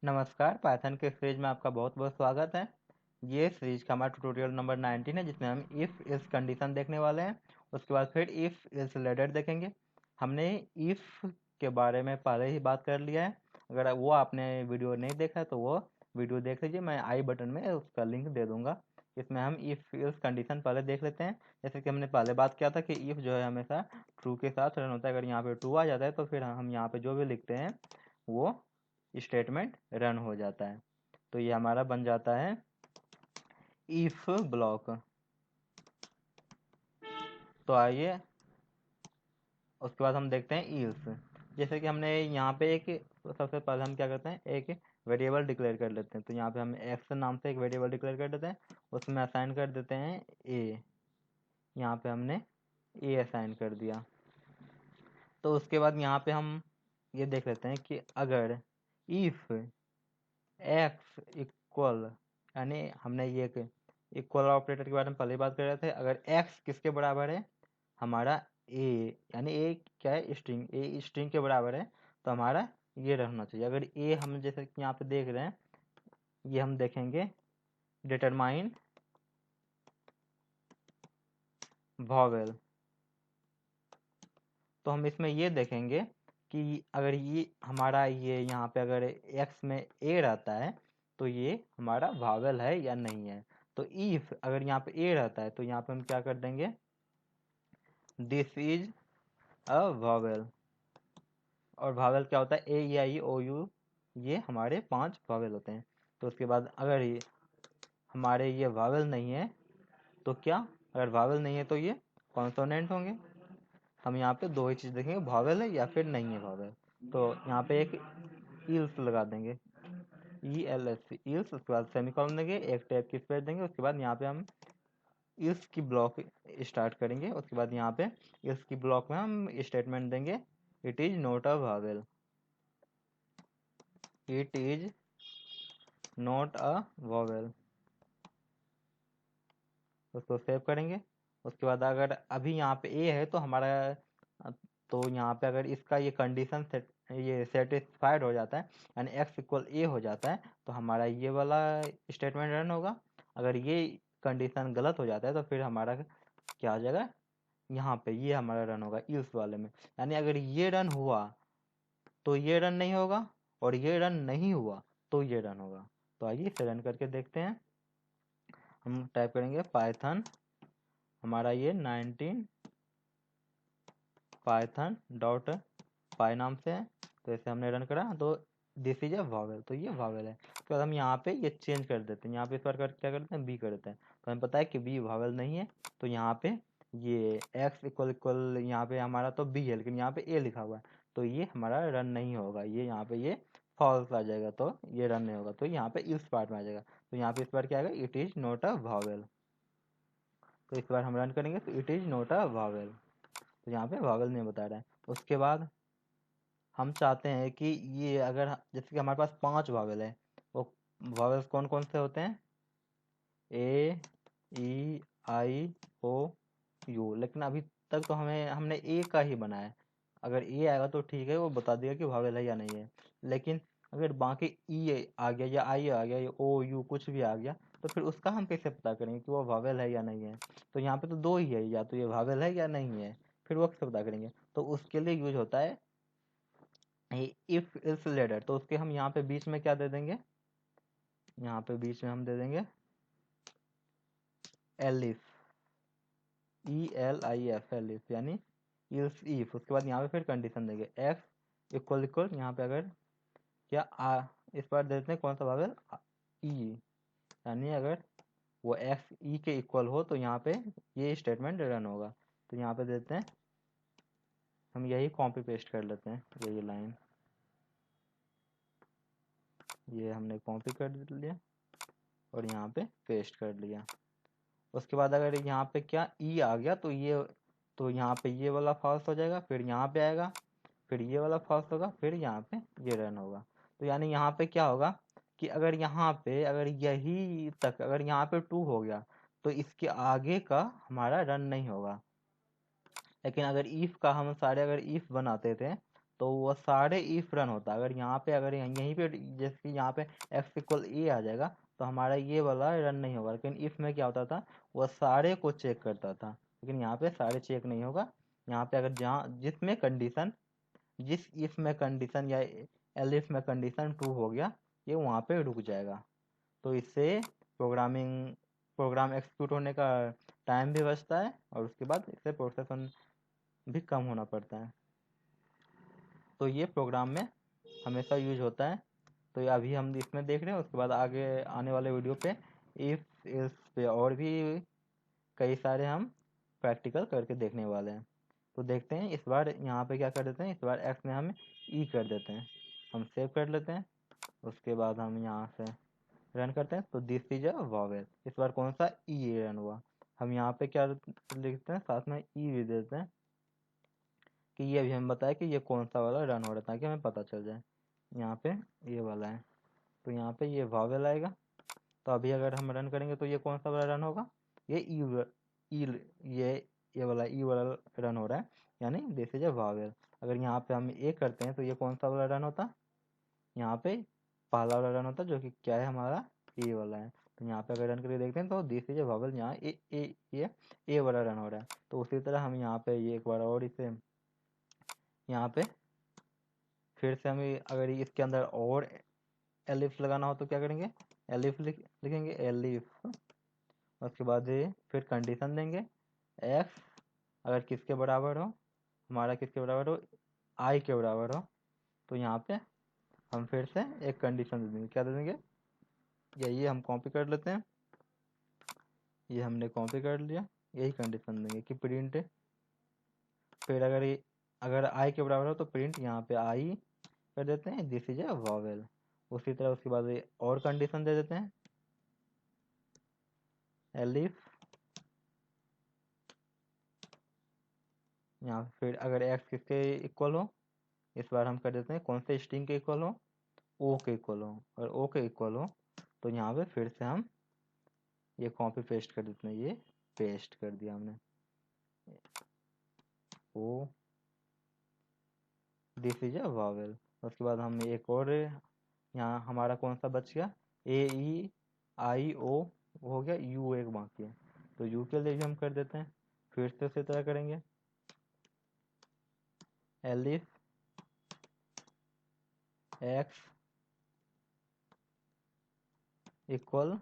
नमस्कार, पाइथन के सीरीज में आपका बहुत बहुत स्वागत है। ये सीरीज का हमारा ट्यूटोरियल नंबर 19 है, जिसमें हम इफ़ इस कंडीशन देखने वाले हैं। उसके बाद फिर इफ़ इस लेटर देखेंगे। हमने इफ़ के बारे में पहले ही बात कर लिया है। अगर वो आपने वीडियो नहीं देखा है तो वो वीडियो देख लीजिए, मैं आई बटन में उसका लिंक दे दूंगा। इसमें हम इफ़ इस कंडीशन पहले देख लेते हैं। जैसे कि हमने पहले बात किया था कि इफ़ जो है हमेशा ट्रू के साथ रन होता है। अगर यहाँ पे ट्रू आ जाता है तो फिर हम यहाँ पे जो भी लिखते हैं वो स्टेटमेंट रन हो जाता है। तो ये हमारा बन जाता है इफ ब्लॉक। तो आइए उसके बाद हम देखते हैं इल्स। जैसे कि हमने यहाँ पे एक, सबसे पहले हम क्या करते हैं, एक वेरिएबल डिक्लेयर कर लेते हैं। तो यहाँ पे हम एक्स नाम से एक वेरिएबल डिक्लेयर कर देते हैं, उसमें असाइन कर देते हैं ए। यहाँ पे हमने ए असाइन कर दिया। तो उसके बाद यहाँ पे हम ये देख लेते हैं कि अगर इफ एक्स इक्वल, यानी हमने ये इक्वल ऑपरेटर के बारे में पहले ही बात कर रहे थे। अगर एक्स किसके बराबर है, हमारा ए, यानी ए क्या है, स्ट्रिंग, ए स्ट्रिंग के बराबर है, तो हमारा ये रहना चाहिए। अगर ए हम जैसे कि यहाँ पे देख रहे हैं, ये हम देखेंगे डिटरमाइन वॉवेल। तो हम इसमें ये देखेंगे कि अगर ये हमारा ये यहाँ पे अगर एक्स में ए रहता है तो ये हमारा वावेल है या नहीं है। तो इफ अगर यहाँ पे ए रहता है तो यहाँ पे हम क्या कर देंगे, दिस इज अ वावेल। और वावेल क्या होता है, ए ई आई ओ यू, ये हमारे 5 वावेल होते हैं। तो उसके बाद अगर ये हमारे ये वावेल नहीं है तो क्या, अगर वावेल नहीं है तो ये कॉन्सोनेंट होंगे। हम यहाँ पे दो ही चीज़ देखेंगे, वावेल है या फिर नहीं है वावेल। तो यहाँ पे एक इल्स लगा देंगे, E L S C, else. उसके बाद सेमीकोलन देंगे, एक टाइप की स्पेस देंगे। उसके बाद यहाँ पे हम इल्स की ब्लॉक स्टार्ट करेंगे। उसके बाद यहाँ पे इल्स की ब्लॉक में हम स्टेटमेंट देंगे, it is not a Wavell, it is not a Wavell. उसको सेव करेंगे। उसके बाद अगर अभी यहाँ पे ए है तो हमारा, तो यहाँ पे अगर इसका ये कंडीशन ये सेटिस्फाइड हो जाता है, यानी एक्स इक्वल ए हो जाता है, तो हमारा ये वाला स्टेटमेंट रन होगा। अगर ये कंडीशन गलत हो जाता है तो फिर हमारा क्या हो जाएगा, यहाँ पे ये हमारा रन होगा इल्स वाले में। यानी अगर ये रन हुआ तो ये रन नहीं होगा, और ये रन नहीं हुआ तो ये रन होगा। तो आइए इसे रन करके देखते हैं। हम टाइप करेंगे पाइथन, हमारा ये 19 पाइथन डॉट पाई नाम से है। तो इसे हमने रन करा तो दिस इज अ वावेल, तो ये वावेल है। तो हम यहाँ पे ये चेंज कर देते हैं, यहाँ पे इस बार क्या करते हैं, बी कर देते हैं। तो हमें पता है कि बी वावेल नहीं है। तो यहाँ पे ये एक्स इक्वल इक्वल, यहाँ पे हमारा तो बी है लेकिन यहाँ पे ए लिखा हुआ है, तो ये हमारा रन नहीं होगा। ये यहाँ पे ये फॉल्स आ जाएगा, तो ये रन नहीं होगा। तो यहाँ पे इस पार्ट में आ जाएगा। तो यहाँ पे इस बार क्या आएगा, it is not a Wavell. तो इस बार हम रन करेंगे तो it is not a Wavell, तो यहाँ पे वावेल नहीं बता रहा है। उसके बाद हम चाहते हैं कि ये अगर जैसे कि हमारे पास 5 वावेल है, वो वावेल्स कौन कौन से होते हैं, ए ई आई ओ यू। लेकिन अभी तक तो हमने ए का ही बनाया है। अगर ए आएगा तो ठीक है, वो बता देगा कि वावेल है या नहीं है। लेकिन अगर बाकी ई आ गया या आई आ गया या ओ यू कुछ भी आ गया, तो फिर उसका हम कैसे पता करेंगे कि वो वावेल है या नहीं है। तो यहाँ पे तो दो ही है, या तो ये वावेल है या नहीं है, फिर वो कैसे पता करेंगे। तो उसके लिए यूज होता है इफ इल्स लेटर। तो उसके हम यहाँ पे बीच में क्या दे देंगे, यहाँ पे बीच में हम दे देंगे elif, E L I F, elif, यानी इल्स इफ। उसके बाद यहाँ पे फिर कंडीशन देंगे एक्स इक्वल इक्वल, यहाँ पे अगर क्या इस बार दे देते हैं कौन सा वावेल, ई, यानी अगर वो एक्स ई के इक्वल हो तो यहाँ पे ये स्टेटमेंट रन होगा। तो यहाँ पे देते हैं, हम यही कॉपी पेस्ट कर लेते हैं, यही लाइन, ये हमने कॉपी कर लिया और यहाँ पे पेस्ट कर लिया। उसके बाद अगर यहाँ पे क्या ई आ गया तो ये, तो यहाँ पे ये वाला फॉल्स हो जाएगा, फिर यहाँ पे आएगा, फिर ये वाला फॉल्स होगा, फिर यहाँ पे ये रन होगा। तो यानी यहाँ पे क्या होगा कि अगर यहाँ पे अगर यही तक अगर यहाँ पे ट्रू हो गया तो इसके आगे का हमारा रन नहीं होगा। लेकिन अगर इफ का हम सारे अगर इफ बनाते थे तो वो सारे इफ रन होता। अगर यहाँ पे अगर यहीं पे जैसे कि यहाँ पे x इक्वल ए आ जाएगा तो हमारा ये वाला रन नहीं होगा। लेकिन इफ में क्या होता था, वो सारे को चेक करता था। लेकिन यहाँ पे सारे चेक नहीं होगा। यहाँ पे अगर जहाँ जिसमें कंडीशन, जिस इफ में कंडीशन या एलिफ में कंडीशन ट्रू हो गया, ये वहाँ पे रुक जाएगा। तो इससे प्रोग्राम एक्सिक्यूट होने का टाइम भी बचता है और उसके बाद इससे प्रोसेसन भी कम होना पड़ता है। तो ये प्रोग्राम में हमेशा यूज होता है। तो ये अभी हम इसमें देख रहे हैं, उसके बाद आगे आने वाले वीडियो पे इफ इल्स पे और भी कई सारे हम प्रैक्टिकल करके देखने वाले हैं। तो देखते हैं इस बार यहाँ पे क्या कर देते हैं, इस बार एक्स में हम ई कर देते हैं। हम सेव कर लेते हैं, उसके बाद हम यहाँ से रन करते हैं। तो दिस इज अ वॉवेल, इस बार कौन सा ई रन हुआ। हम यहाँ पे क्या लिखते हैं, साथ में ई भी देते हैं कि ये अभी हमें बताया कि ये कौन सा वाला रन हो रहा है, ताकि हमें पता चल जाए। यहाँ पे ये वाला है, तो यहाँ पे ये वॉवेल आएगा। तो अभी अगर हम रन करेंगे तो ये कौन सा वाला रन होगा, ये ई ये वाला ई वाला रन हो रहा है, यानी दिस इज अ वॉवेल। अगर यहाँ पे हम ए करते हैं तो ये कौन सा वाला रन होता, यहाँ पे पहला वाला रन होता, जो कि क्या है हमारा ए वाला है। तो यहाँ पे अगर रन करके देखते हैं तो दिस इज अ वॉवेल, यहाँ ये ए वाला रन हो रहा है। तो उसी तरह हम यहाँ पे ये एक बार और इसे यहाँ पे फिर से हमें अगर इसके अंदर और एलिफ लगाना हो तो क्या करेंगे, एलिफ लिखेंगे एलिफ। उसके बाद ये फिर कंडीशन देंगे एक्स अगर किसके बराबर हो, हमारा किसके बराबर हो, आई के बराबर हो। तो यहाँ पे हम फिर से एक कंडीशन दे देंगे, क्या दे देंगे, ये हम कॉपी कर लेते हैं, ये हमने कॉपी कर लिया। यही कंडीशन देंगे कि प्रिंट, फिर अगर आई के बराबर हो तो प्रिंट यहाँ पे आई कर देते हैं, दिस इज अ वॉवेल। उसी तरह उसके बाद और कंडीशन दे देते हैं एलिफ, यहाँ फिर अगर एक्स किसके इक्वल हो, इस बार हम कर देते हैं कौन से स्ट्रिंग के इक्वल हो, ओ के इक्वल हो। और ओ के इक्वल हो तो यहाँ पे फिर से हम ये कॉपी पेस्ट कर देते हैं, ये पेस्ट कर दिया हमने ओ, दिस इज अ वॉवेल। उसके बाद हम एक और, यहाँ हमारा कौन सा बच गया, ए ई आई ओ हो गया, यू एक बाकी है। तो यू के लिए भी हम कर देते हैं, फिर से उसी तरह करेंगे एलिफ एक्स इक्वल,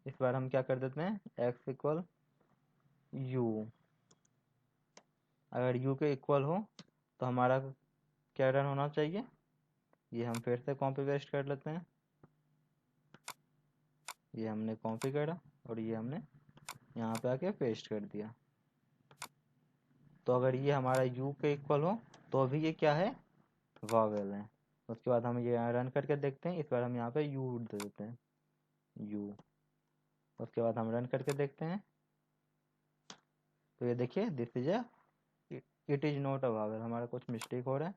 इस बार हम क्या कर देते हैं एक्स इक्वल यू। अगर यू के इक्वल हो तो हमारा क्या रन होना चाहिए, ये हम फिर से कॉपी पेस्ट कर लेते हैं, ये हमने कॉपी करा और ये हमने यहाँ पे आके पेस्ट कर दिया। तो अगर ये हमारा यू के इक्वल हो तो अभी ये क्या है, वॉवेल है। उसके बाद हम ये रन करके देखते हैं, इस बार हम यहाँ पे यू दे देते हैं यू। उसके बाद हम रन करके देखते हैं तो ये देखिए this is a it is not a vowel, हमारा कुछ मिस्टेक हो रहा है,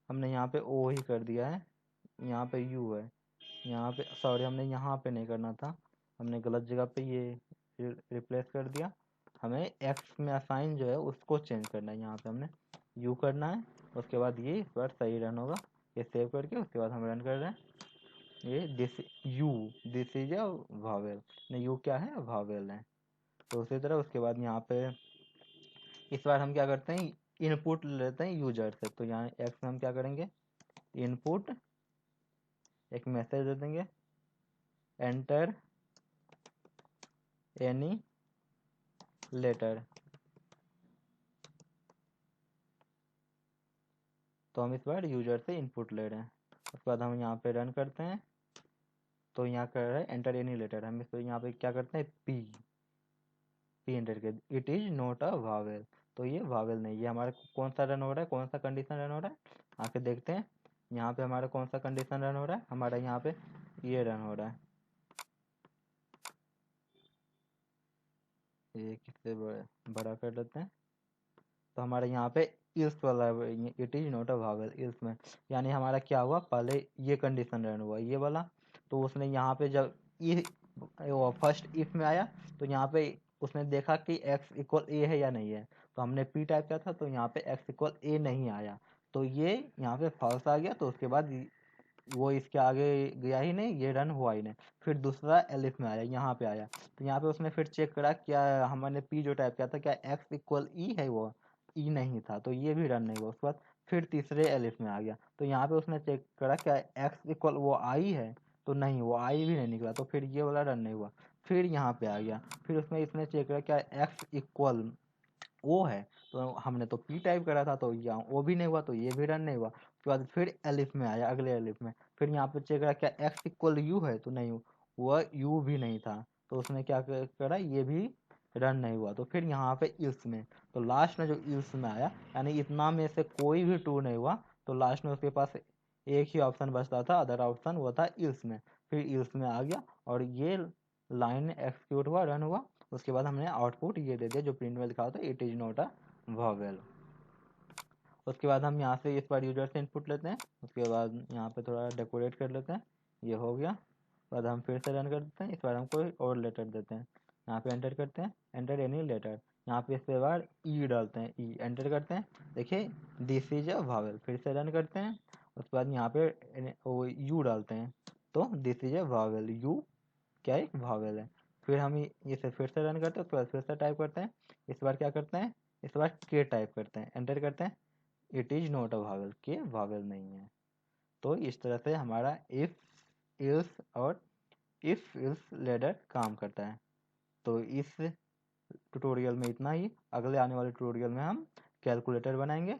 हमने यहाँ पे ओ ही कर दिया है, यहाँ पे यू है, यहाँ पे सॉरी हमने यहाँ पे नहीं करना था, हमने गलत जगह पे ये रिप्लेस कर दिया। हमें एक्स में असाइन जो है उसको चेंज करना है, यहाँ पे हमने यू करना है। उसके बाद ये इस बार सही रन होगा, ये सेव करके उसके बाद हम रन कर रहे हैं, ये दिस इज अ वॉवेल, नहीं यू क्या है, वॉवेल है। तो उसी तरह उसके बाद यहाँ पे इस बार हम क्या करते हैं, इनपुट लेते हैं यूजर से। तो यहाँ एक्स में हम क्या करेंगे, इनपुट एक मैसेज दे देंगे एंटर एनी लेटर। तो हम इस बार यूजर से इनपुट ले रहे हैं। उसके बाद हम यहाँ पे रन करते हैं, तो यहाँ कर रहे हैं एंटर एनी लेटर, हम इसको यहाँ पे क्या करते हैं पी एंटर कर, it is not a Wavell. तो ये वावेल नहीं, ये हमारा कौन सा रन हो रहा है, कौन सा कंडीशन रन हो रहा है, आके देखते हैं यहाँ पे हमारा कौन सा कंडीशन रन हो रहा है, हमारा यहाँ पे ये रन हो रहा है, ये किससे बड़ा कर लेते हैं। तो हमारे यहाँ पे इल्स वाला it is not a Wavell ills में, यानी हमारा क्या हुआ, पहले ये कंडीशन रन हुआ ये वाला, तो उसने यहाँ पे जब फर्स्ट इफ में आया तो यहाँ पे उसने देखा कि x इक्वल ए है या नहीं है, तो हमने p टाइप किया था तो यहाँ पे x इक्वल ए नहीं आया, तो ये यहाँ पे फॉल्स आ गया, तो उसके बाद वो इसके आगे गया ही नहीं, ये रन हुआ ही नहीं। फिर दूसरा एलिफ में आया, यहाँ पे आया, तो यहाँ पे उसने फिर चेक करा क्या हमने पी जो टाइप किया था क्या एक्स इक्वल ई है, वो ई नहीं था, तो ये भी रन नहीं हुआ। उसके बाद फिर तीसरे एलिफ में आ गया, तो यहाँ पे उसने चेक करा क्या एक्स इक्वल वो आई है, तो नहीं, वो आई भी नहीं निकला, तो फिर ये वाला रन नहीं हुआ। फिर यहाँ पे आ गया, फिर उसमें इसने चेक करा क्या एक्स इक्वल ओ है, तो हमने तो पी टाइप करा था, तो यहाँ ओ भी नहीं हुआ, तो ये भी रन नहीं हुआ। उसके बाद फिर एलिफ में आया, अगले एलिफ में, फिर यहाँ पे चेक करा क्या एक्स इक्वल यू है, तो नहीं, वह यू भी नहीं था, तो उसने क्या करा, ये भी रन नहीं हुआ। तो फिर यहाँ पे इल्स में, तो लास्ट में जो इल्स में आया, यानी इतना में से कोई भी ट्रू नहीं हुआ, तो लास्ट में उसके पास एक ही ऑप्शन बचता था, अदर ऑप्शन, वो था इल्स में। फिर इल्स में आ गया और ये लाइन एक्सिक्यूट हुआ, रन हुआ। उसके बाद हमने आउटपुट ये दे दिया जो प्रिंट में लिखा होता है, it is not a vowel. उसके बाद हम यहाँ से इस बार यूजर से इनपुट लेते हैं, उसके बाद यहाँ पे थोड़ा डेकोरेट कर लेते हैं, ये हो गया। बाद हम फिर से रन कर देते हैं, इस बार हम कोई और लेटर देते हैं, यहाँ पे एंटर करते हैं, एंटर एनी लेटर, यहाँ पे इस बार ई डालते हैं, ई एंटर करते हैं, देखिए दिस इज अ वॉवेल। फिर से रन करते हैं, उसके बाद यहाँ पे वो यू डालते हैं, तो this is a vowel, you क्या एक वॉवेल है। फिर हम इसे फिर से रन करते हैं, उसके बाद फिर से टाइप करते हैं, इस बार क्या करते हैं, इस बार के टाइप करते हैं, एंटर करते हैं, it is not a vowel, के वॉवेल नहीं है। तो इस तरह से हमारा इफ इल्स और इफ इल्स लेडर काम करता है। तो इस ट्यूटोरियल में इतना ही, अगले आने वाले ट्यूटोरियल में हम कैलकुलेटर बनाएंगे।